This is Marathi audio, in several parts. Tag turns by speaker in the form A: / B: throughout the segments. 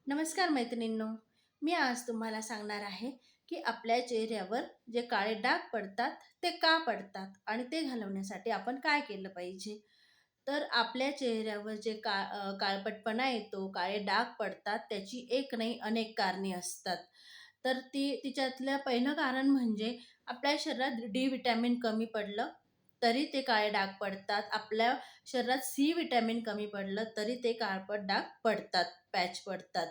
A: नमस्कार मैत्रिणींनो. मी आज तुम्हाला सांगणार आहे की आपल्या चेहऱ्यावर जे काळे डाग पडतात ते का पडतात आणि ते घालवण्यासाठी आपण काय केलं पाहिजे. तर आपल्या चेहऱ्यावर जे काळपटपणा येतो, काळे डाग पडतात, त्याची एक नाही अनेक कारणे असतात. तर तिच्यातलं पहिलं कारण म्हणजे आपल्या शरीरात डी विटॅमिन कमी पडलं तरी ते काळे डाग पडतात. आपल्या शरीरात सी विटॅमिन कमी पडलं तरी ते काळपट डाग पडतात, पॅच पडतात.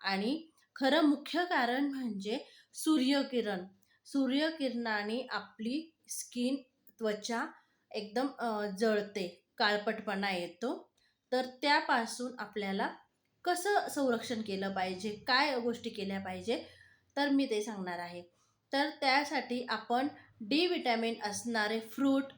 A: आणि खरं मुख्य कारण म्हणजे सूर्यकिरण. सूर्यकिरणाने आपली स्किन, त्वचा एकदम जळते, काळपटपणा येतो. तर त्यापासून आपल्याला कसं संरक्षण केलं पाहिजे, काय गोष्टी केल्या पाहिजे, तर मी ते सांगणार आहे. तर त्यासाठी आपण डी विटॅमिन असणारे फ्रूट,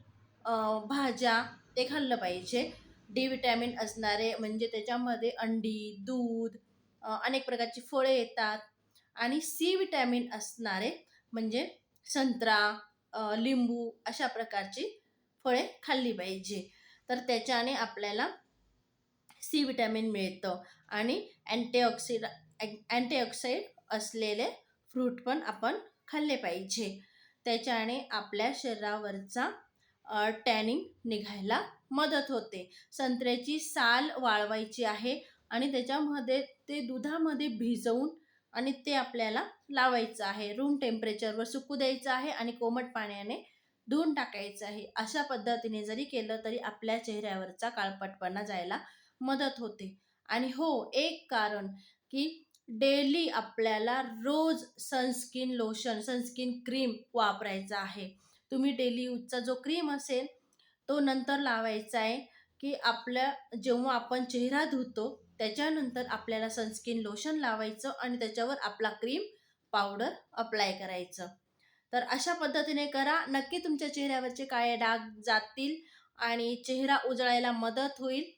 A: भाज्या ते खाल्लं पाहिजे. डी विटॅमिन असणारे म्हणजे त्याच्यामध्ये अंडी, दूध, अनेक प्रकारची फळे येतात. आणि सी विटॅमिन असणारे म्हणजे संत्रा, लिंबू अशा प्रकारची फळे खाल्ली पाहिजे. तर त्याच्याने आपल्याला सी विटॅमिन मिळतं. आणि अँटीऑक्सिडंट असलेले फ्रूट पण आपण खाल्ले पाहिजे. त्याच्याने आपल्या शरीरावरचा टॅनिंग निघायला मदत होते. संत्र्याची साल वाळवायची आहे आणि त्याच्यामध्ये ते दुधामध्ये भिजवून आणि ते आपल्याला लावायचं आहे. रूम टेम्परेचरवर सुकू द्यायचं आहे आणि कोमट पाण्याने धुवून टाकायचं आहे. अशा पद्धतीने जरी केलं तरी आपल्या चेहऱ्यावरचा काळपटपणा जायला मदत होते. आणि हो, एक कारण की डेली आपल्याला रोज सनस्क्रीन क्रीम वापरायचा आहे. तुम्ही डेली यूजचा जो क्रीम असेल तो नंतर लावायचा आहे. की आपल्या जेव्हा आपण चेहरा धुतो त्याच्यानंतर आपल्याला सनस्क्रीन लोशन लावायचं आणि त्याच्यावर आपला क्रीम पावडर अप्लाय करायचं. तर अशा पद्धतीने करा. नक्की तुमच्या चेहऱ्यावरचे काळे डाग जातील आणि चेहरा उजळायला मदत होईल.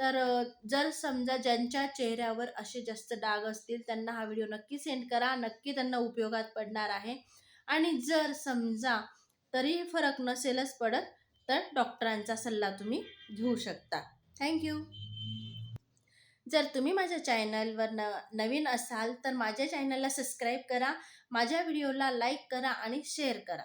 A: तर जर समजा ज्यांच्या चेहऱ्यावर असे जास्त डाग असतील त्यांना हा व्हिडिओ नक्की सेंड करा. नक्की त्यांना उपयोगात पडणार आहे. आणि जर समजा तरीही फरक नसेलच पडत तर डॉक्टरांचा सल्ला तुम्ही घेऊ शकता. थँक्यू. जर तुम्ही माझ्या चॅनलवर नवीन असाल तर माझ्या चॅनलला सबस्क्राईब करा, माझ्या व्हिडिओला लाईक करा आणि शेअर करा.